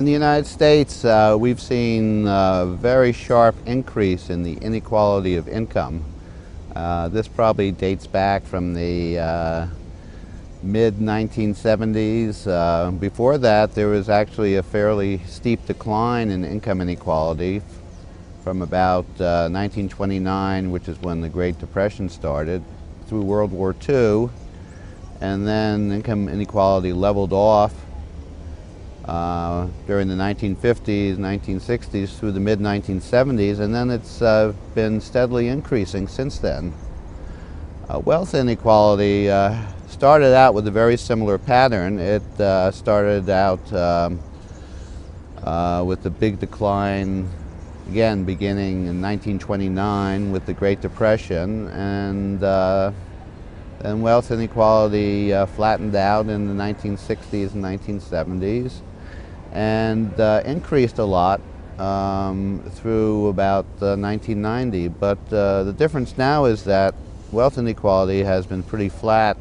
the United States, we've seen a very sharp increase in the inequality of income. This probably dates back from the mid-1970s. Before that, there was actually a fairly steep decline in income inequality from about 1929, which is when the Great Depression started, through World War II, and then income inequality leveled off during the 1950s, 1960s, through the mid-1970s, and then it's been steadily increasing since then. Wealth inequality started out with a very similar pattern. It started out with the big decline, again beginning in 1929 with the Great Depression, and wealth inequality flattened out in the 1960s and 1970s, and increased a lot through about 1990. But the difference now is that wealth inequality has been pretty flat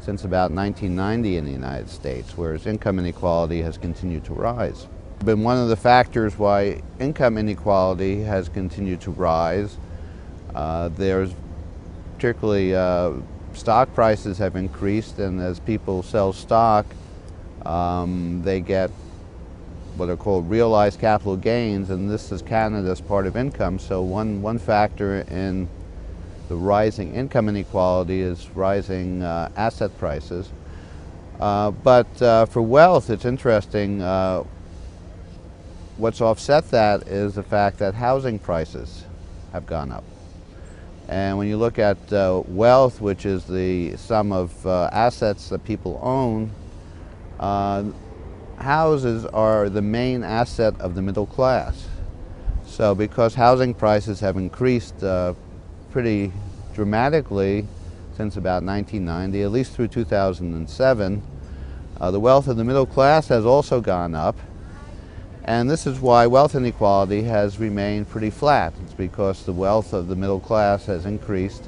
since about 1990 in the United States, whereas income inequality has continued to rise. Been one of the factors why income inequality has continued to rise. There's particularly stock prices have increased, and as people sell stock, they get what are called realized capital gains, and this is counted as part of income. So one factor in the rising income inequality is rising asset prices. But for wealth, it's interesting. What's offset that is the fact that housing prices have gone up. And when you look at wealth, which is the sum of assets that people own, houses are the main asset of the middle class. So because housing prices have increased pretty dramatically since about 1990, at least through 2007, the wealth of the middle class has also gone up. And this is why wealth inequality has remained pretty flat. It's because the wealth of the middle class has increased,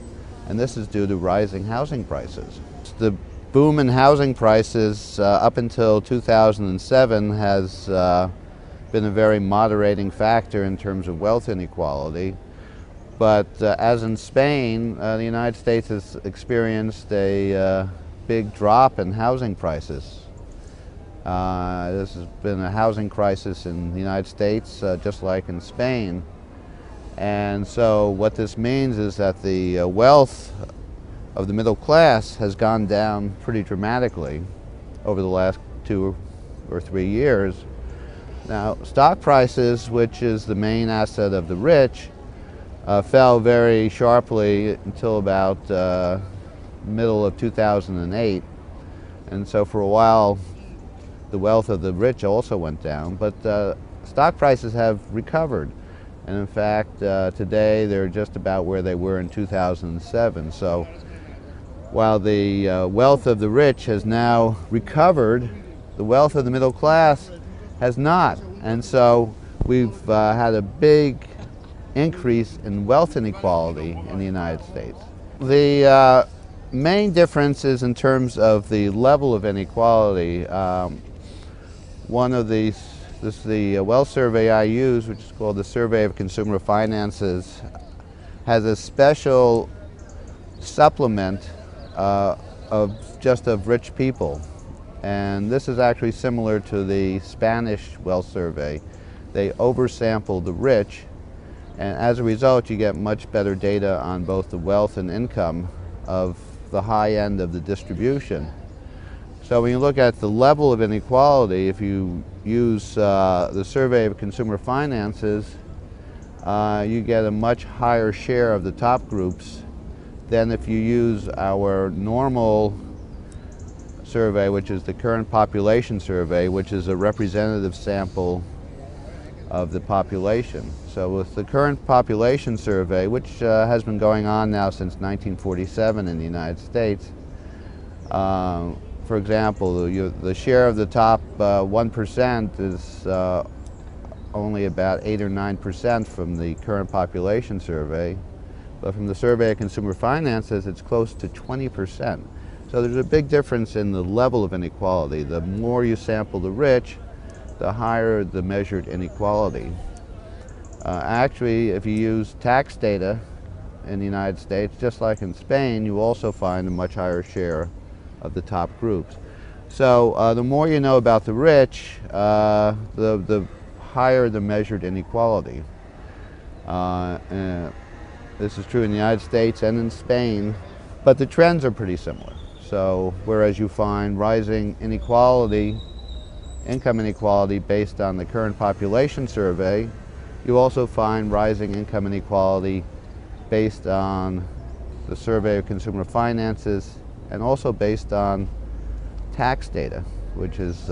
and this is due to rising housing prices. The boom in housing prices up until 2007 has been a very moderating factor in terms of wealth inequality. But as in Spain, the United States has experienced a big drop in housing prices. This has been a housing crisis in the United States, just like in Spain. And so what this means is that the wealth of the middle class has gone down pretty dramatically over the last 2 or 3 years. Now, stock prices, which is the main asset of the rich, fell very sharply until about middle of 2008. And so for a while, the wealth of the rich also went down, but stock prices have recovered. And in fact, today they're just about where they were in 2007. So while the wealth of the rich has now recovered, the wealth of the middle class has not. And so we've had a big increase in wealth inequality in the United States. The main difference is in terms of the level of inequality. One of these, this is the Wolff survey I use, which is called the Survey of Consumer Finances, has a special supplement of rich people. And this is actually similar to the Spanish Wolff survey. They oversample the rich, and as a result you get much better data on both the wealth and income of the high end of the distribution. So when you look at the level of inequality, if you use the Survey of Consumer Finances, you get a much higher share of the top groups than if you use our normal survey, which is the current population survey, which is a representative sample of the population. So with the current population survey, which has been going on now since 1947 in the United States, for example, the share of the top 1% is only about 8 or 9% from the current population survey, but from the Survey of Consumer Finances, it's close to 20%. So there's a big difference in the level of inequality. The more you sample the rich, the higher the measured inequality. Actually, if you use tax data in the United States, just like in Spain, you also find a much higher share of the top groups. So the more you know about the rich, the higher the measured inequality. This is true in the United States and in Spain, but the trends are pretty similar. So whereas you find rising inequality, income inequality based on the current population survey, you also find rising income inequality based on the survey of consumer finances and also based on tax data, which is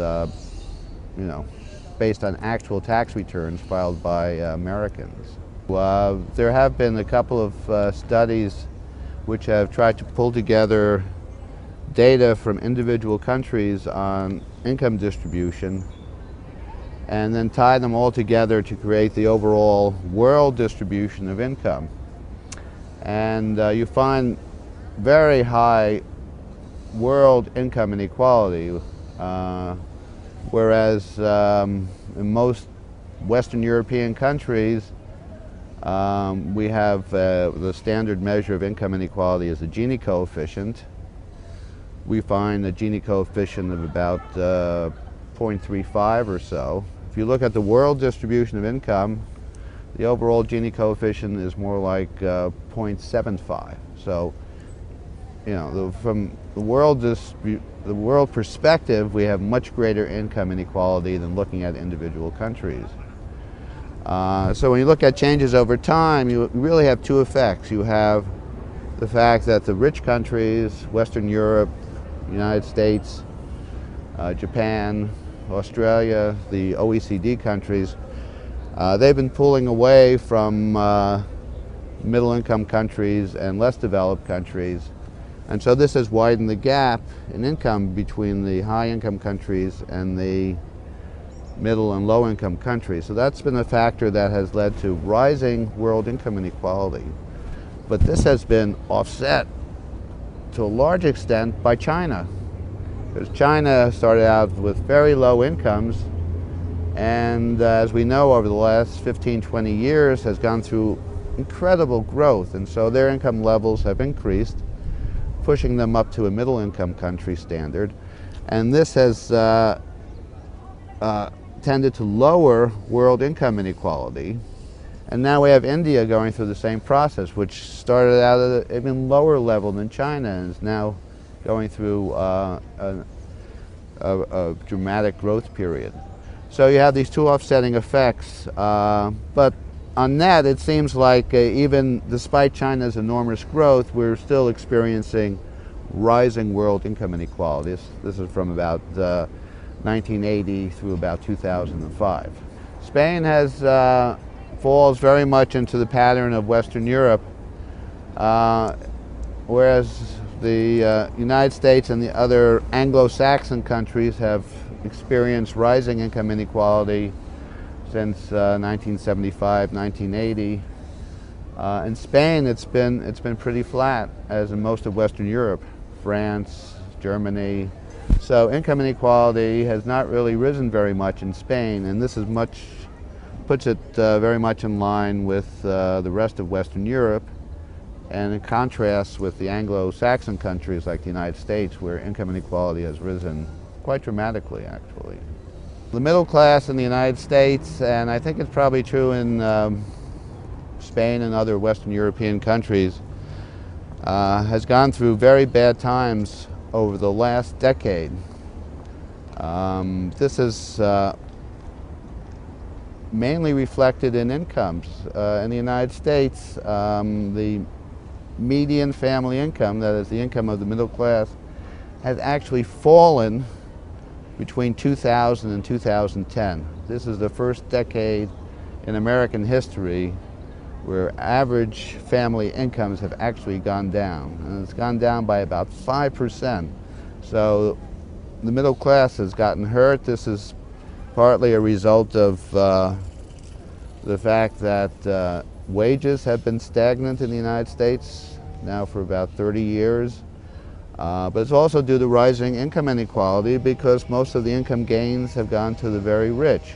based on actual tax returns filed by Americans. There have been a couple of studies which have tried to pull together data from individual countries on income distribution and then tie them all together to create the overall world distribution of income. And you find very high world income inequality, whereas in most Western European countries we have the standard measure of income inequality is the Gini coefficient. We find a Gini coefficient of about 0.35 or so. If you look at the world distribution of income, the overall Gini coefficient is more like 0.75. So, from the world perspective, we have much greater income inequality than looking at individual countries. So when you look at changes over time, you really have two effects. You have the fact that the rich countries, Western Europe, United States, Japan, Australia, the OECD countries, they've been pulling away from middle-income countries and less developed countries. And so this has widened the gap in income between the high-income countries and the middle and low-income countries. So that's been a factor that has led to rising world income inequality. But this has been offset to a large extent by China, because China started out with very low incomes, and as we know, over the last 15-20 years has gone through incredible growth, and so their income levels have increased, pushing them up to a middle-income country standard. And this has tended to lower world income inequality. And now we have India going through the same process, which started out at an even lower level than China and is now going through a dramatic growth period. So you have these two offsetting effects, but on net it seems like even despite China's enormous growth, we're still experiencing rising world income inequality. This is from about 1980 through about 2005. Spain falls very much into the pattern of Western Europe, whereas the United States and the other Anglo-Saxon countries have experienced rising income inequality since 1975, 1980. In Spain, it's been pretty flat, as in most of Western Europe, France, Germany. So income inequality has not really risen very much in Spain, and this is puts it very much in line with the rest of Western Europe, and in contrast with the Anglo-Saxon countries like the United States, where income inequality has risen quite dramatically, actually. The middle class in the United States, and I think it's probably true in Spain and other Western European countries, has gone through very bad times over the last decade. This is mainly reflected in incomes. In the United States, the median family income, that is the income of the middle class, has actually fallen between 2000 and 2010. This is the first decade in American history where average family incomes have actually gone down, and it's gone down by about 5%. So the middle class has gotten hurt. This is partly a result of the fact that wages have been stagnant in the United States now for about 30 years. But it's also due to rising income inequality because most of the income gains have gone to the very rich.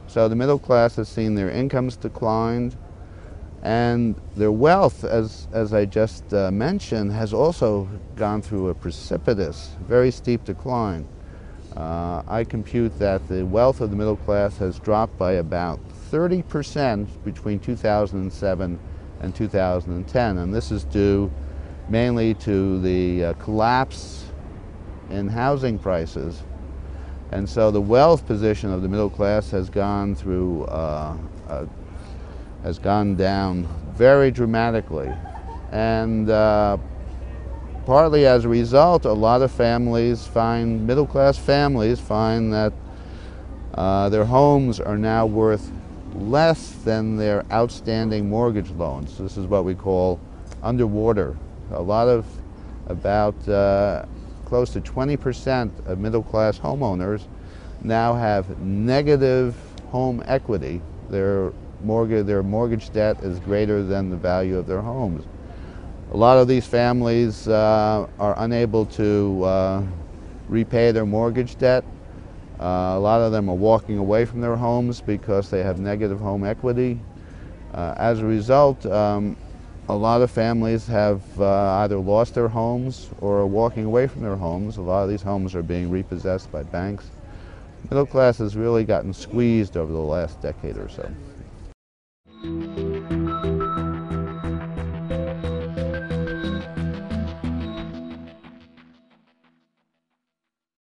So the middle class has seen their incomes declined, and their wealth, as I just mentioned, has also gone through a precipitous, very steep decline. I compute that the wealth of the middle class has dropped by about 30% between 2007 and 2010, and this is due mainly to the collapse in housing prices. And so the wealth position of the middle class has gone through, has gone down very dramatically. And partly as a result, a lot of families find, middle class families find that their homes are now worth less than their outstanding mortgage loans. This is what we call underwater. A lot of, about close to 20% of middle class homeowners now have negative home equity. Their mortgage debt is greater than the value of their homes. A lot of these families are unable to repay their mortgage debt. A lot of them are walking away from their homes because they have negative home equity. As a result, a lot of families have either lost their homes or are walking away from their homes. A lot of these homes are being repossessed by banks. Middle class has really gotten squeezed over the last decade or so.